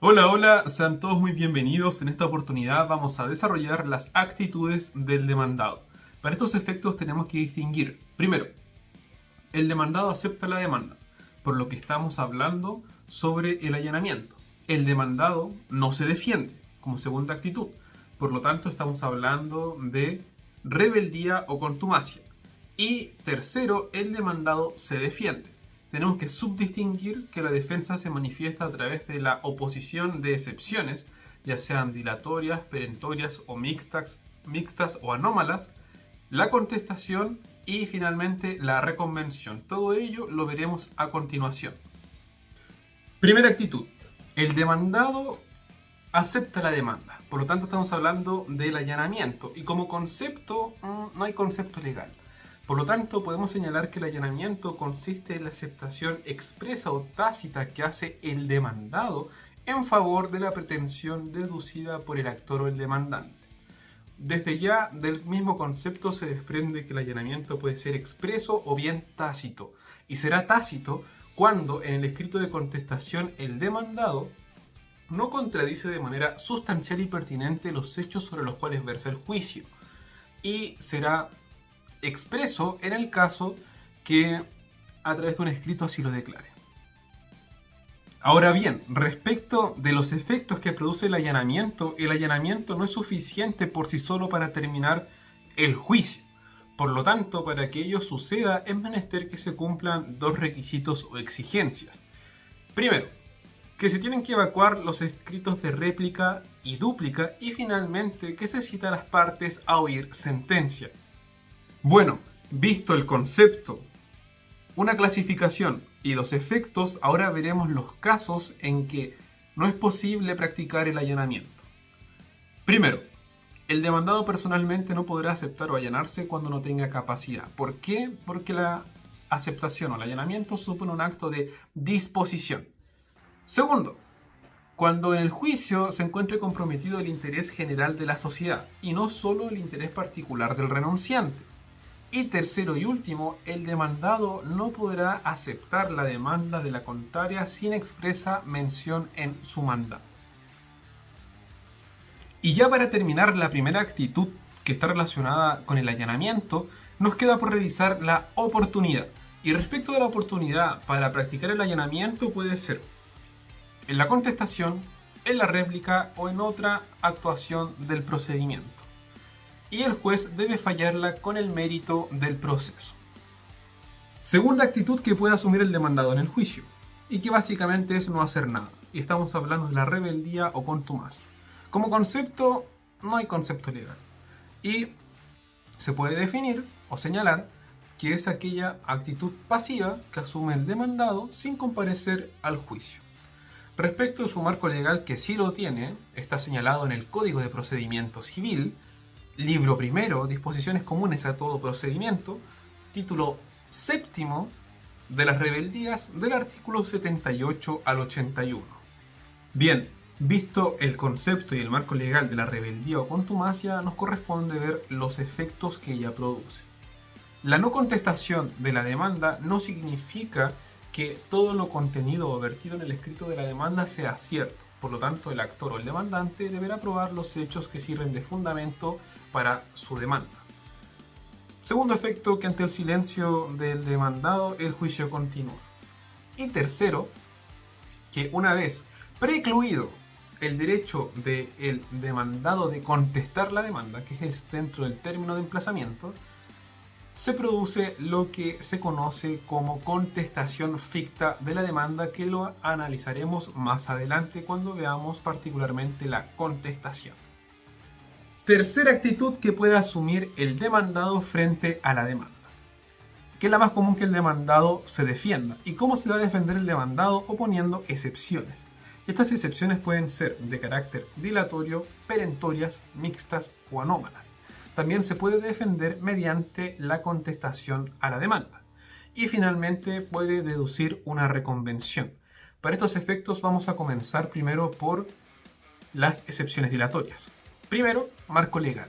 Hola, hola, sean todos muy bienvenidos. En esta oportunidad vamos a desarrollar las actitudes del demandado. Para estos efectos tenemos que distinguir, primero, el demandado acepta la demanda, por lo que estamos hablando sobre el allanamiento. El demandado no se defiende, como segunda actitud. Por lo tanto, estamos hablando de rebeldía o contumacia. Y tercero, el demandado se defiende. Tenemos que subdistinguir que la defensa se manifiesta a través de la oposición de excepciones, ya sean dilatorias, perentorias o mixtas o anómalas, la contestación y finalmente la reconvención. Todo ello lo veremos a continuación. Primera actitud. El demandado acepta la demanda. Por lo tanto, estamos hablando del allanamiento. Y como concepto, no hay concepto legal. Por lo tanto, podemos señalar que el allanamiento consiste en la aceptación expresa o tácita que hace el demandado en favor de la pretensión deducida por el actor o el demandante. Desde ya del mismo concepto se desprende que el allanamiento puede ser expreso o bien tácito, y será tácito cuando en el escrito de contestación el demandado no contradice de manera sustancial y pertinente los hechos sobre los cuales versa el juicio, y será expreso en el caso que a través de un escrito así lo declare. Ahora bien, respecto de los efectos que produce el allanamiento no es suficiente por sí solo para terminar el juicio. Por lo tanto, para que ello suceda es menester que se cumplan dos requisitos o exigencias. Primero, que se tienen que evacuar los escritos de réplica y dúplica, y finalmente que se cita a las partes a oír sentencia. Bueno, visto el concepto, una clasificación y los efectos, ahora veremos los casos en que no es posible practicar el allanamiento. Primero, el demandado personalmente no podrá aceptar o allanarse cuando no tenga capacidad. ¿Por qué? Porque la aceptación o el allanamiento supone un acto de disposición. Segundo, cuando en el juicio se encuentre comprometido el interés general de la sociedad y no solo el interés particular del renunciante. Y tercero y último, el demandado no podrá aceptar la demanda de la contraria sin expresa mención en su mandato. Y ya para terminar la primera actitud que está relacionada con el allanamiento, nos queda por revisar la oportunidad. Y respecto de la oportunidad para practicar el allanamiento puede ser en la contestación, en la réplica o en otra actuación del procedimiento. Y el juez debe fallarla con el mérito del proceso. Segunda actitud que puede asumir el demandado en el juicio, y que básicamente es no hacer nada. Y estamos hablando de la rebeldía o contumacia. Como concepto, no hay concepto legal. Y se puede definir o señalar que es aquella actitud pasiva que asume el demandado sin comparecer al juicio. Respecto de su marco legal, que sí lo tiene, está señalado en el Código de Procedimiento Civil, Libro primero, disposiciones comunes a todo procedimiento, título séptimo de las rebeldías, del artículo 78 al 81. Bien, visto el concepto y el marco legal de la rebeldía o contumacia, nos corresponde ver los efectos que ella produce. La no contestación de la demanda no significa que todo lo contenido o vertido en el escrito de la demanda sea cierto. Por lo tanto, el actor o el demandante deberá probar los hechos que sirven de fundamento para su demanda. Segundo efecto, que ante el silencio del demandado el juicio continúa. Y tercero, que una vez precluido el derecho del demandado de contestar la demanda, que es dentro del término de emplazamiento, se produce lo que se conoce como contestación ficta de la demanda, que lo analizaremos más adelante cuando veamos particularmente la contestación. Tercera actitud que puede asumir el demandado frente a la demanda, que es la más común, que el demandado se defienda. ¿Y cómo se va a defender el demandado? Oponiendo excepciones. Estas excepciones pueden ser de carácter dilatorio, perentorias, mixtas o anómalas. También se puede defender mediante la contestación a la demanda. Y finalmente puede deducir una reconvención. Para estos efectos vamos a comenzar primero por las excepciones dilatorias. Primero, marco legal.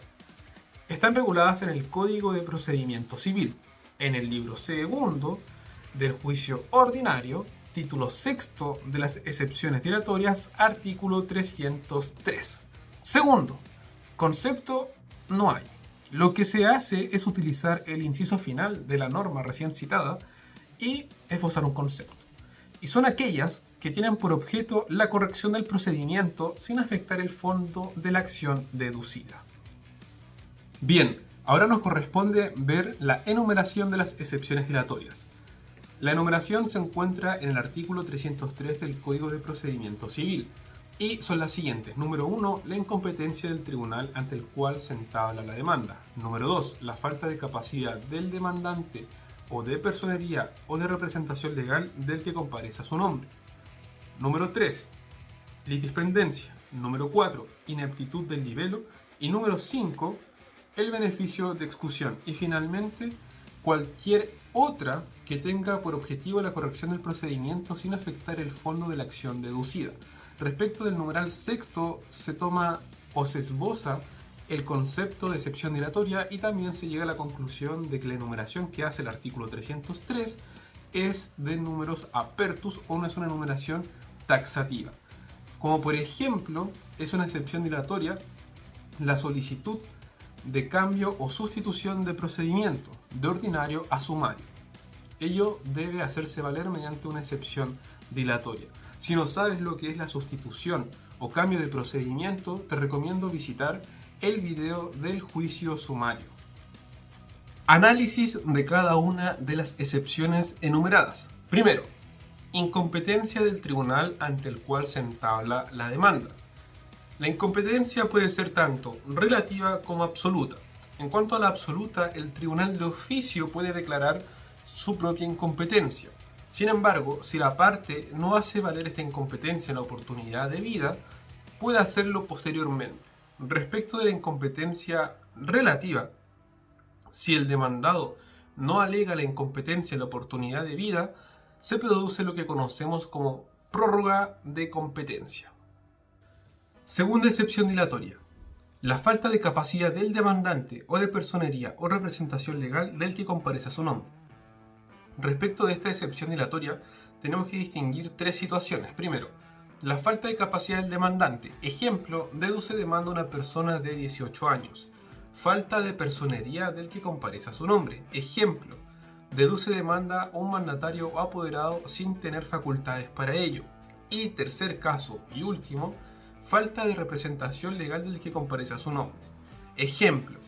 Están reguladas en el Código de Procedimiento Civil, en el libro segundo del juicio ordinario título sexto de las excepciones dilatorias, artículo 303. Segundo, concepto no hay. Lo que se hace es utilizar el inciso final de la norma recién citada y esbozar un concepto. Y son aquellas que tienen por objeto la corrección del procedimiento sin afectar el fondo de la acción deducida. Bien, ahora nos corresponde ver la enumeración de las excepciones dilatorias. La enumeración se encuentra en el artículo 303 del Código de Procedimiento Civil y son las siguientes. Número 1, la incompetencia del tribunal ante el cual se entabla la demanda. Número 2, la falta de capacidad del demandante o de personería o de representación legal del que comparece a su nombre. Número 3, litispendencia. Número 4, ineptitud del libelo. Y número 5, el beneficio de excusión. Y finalmente, cualquier otra que tenga por objetivo la corrección del procedimiento sin afectar el fondo de la acción deducida. Respecto del numeral sexto, se toma o se esboza el concepto de excepción dilatoria y también se llega a la conclusión de que la enumeración que hace el artículo 303 es de números apertus o no es una enumeración taxativa. Como por ejemplo, es una excepción dilatoria la solicitud de cambio o sustitución de procedimiento de ordinario a sumario. Ello debe hacerse valer mediante una excepción dilatoria. Si no sabes lo que es la sustitución o cambio de procedimiento, te recomiendo visitar el video del juicio sumario. Análisis de cada una de las excepciones enumeradas. Primero, incompetencia del tribunal ante el cual se entabla la demanda. La incompetencia puede ser tanto relativa como absoluta. En cuanto a la absoluta, el tribunal de oficio puede declarar su propia incompetencia. Sin embargo, si la parte no hace valer esta incompetencia en la oportunidad debida, puede hacerlo posteriormente. Respecto de la incompetencia relativa, si el demandado no alega la incompetencia en la oportunidad debida, se produce lo que conocemos como prórroga de competencia. Segunda excepción dilatoria. La falta de capacidad del demandante o de personería o representación legal del que comparece a su nombre. Respecto de esta excepción dilatoria, tenemos que distinguir tres situaciones. Primero, la falta de capacidad del demandante. Ejemplo, deduce demanda a una persona de 18 años. Falta de personería del que comparece a su nombre. Ejemplo, deduce demanda a un mandatario o apoderado sin tener facultades para ello. Y tercer caso y último, falta de representación legal del que comparece a su nombre. Ejemplo,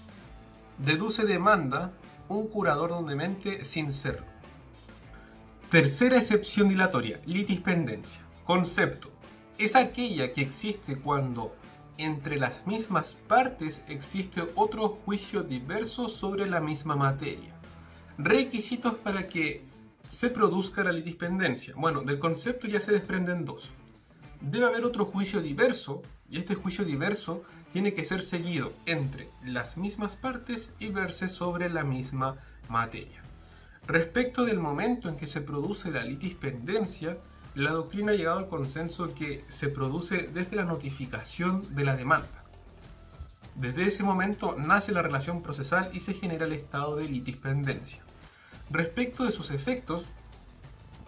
deduce demanda un curador de un demente sin serlo. Tercera excepción dilatoria, litispendencia. Concepto. Es aquella que existe cuando entre las mismas partes existe otro juicio diverso sobre la misma materia. Requisitos para que se produzca la litispendencia. Bueno, del concepto ya se desprenden dos. Debe haber otro juicio diverso y este juicio diverso tiene que ser seguido entre las mismas partes y verse sobre la misma materia. Respecto del momento en que se produce la litispendencia, la doctrina ha llegado al consenso que se produce desde la notificación de la demanda. Desde ese momento nace la relación procesal y se genera el estado de litispendencia. Respecto de sus efectos,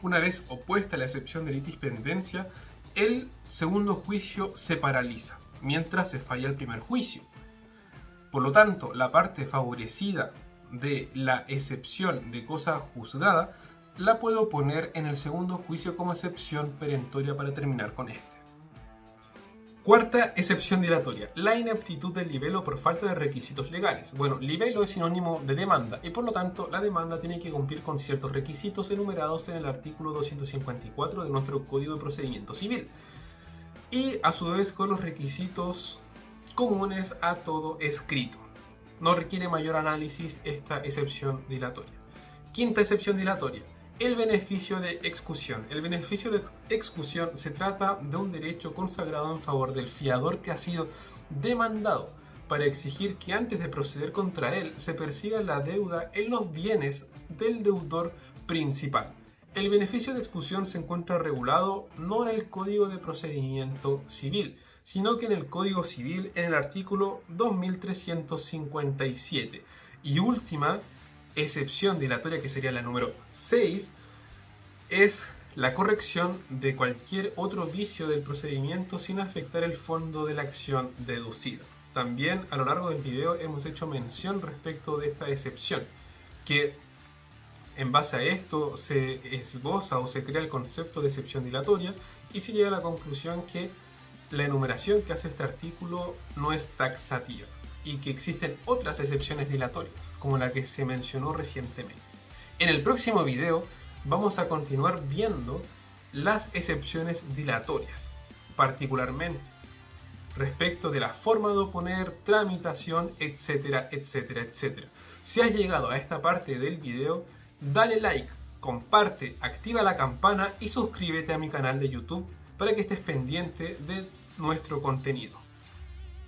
una vez opuesta la excepción de litispendencia, el segundo juicio se paraliza, mientras se falla el primer juicio. Por lo tanto, la parte favorecida de la excepción de cosa juzgada la puedo poner en el segundo juicio como excepción perentoria para terminar con este. Cuarta excepción dilatoria, la ineptitud del libelo por falta de requisitos legales. Bueno, libelo es sinónimo de demanda y por lo tanto la demanda tiene que cumplir con ciertos requisitos enumerados en el artículo 254 de nuestro Código de Procedimiento Civil y a su vez con los requisitos comunes a todo escrito. No requiere mayor análisis esta excepción dilatoria. Quinta excepción dilatoria, el beneficio de excusión. El beneficio de excusión se trata de un derecho consagrado en favor del fiador que ha sido demandado para exigir que antes de proceder contra él se persiga la deuda en los bienes del deudor principal. El beneficio de excusión se encuentra regulado no en el Código de Procedimiento Civil, sino que en el Código Civil en el artículo 2357. Y última excepción dilatoria, que sería la número 6, es la corrección de cualquier otro vicio del procedimiento sin afectar el fondo de la acción deducida. También a lo largo del video hemos hecho mención respecto de esta excepción, que en base a esto se esboza o se crea el concepto de excepción dilatoria y se llega a la conclusión que la enumeración que hace este artículo no es taxativa y que existen otras excepciones dilatorias, como la que se mencionó recientemente. En el próximo video vamos a continuar viendo las excepciones dilatorias, particularmente respecto de la forma de oponer, tramitación, etcétera, etcétera, etcétera. Si has llegado a esta parte del video, dale like, comparte, activa la campana y suscríbete a mi canal de YouTube para que estés pendiente de nuestro contenido.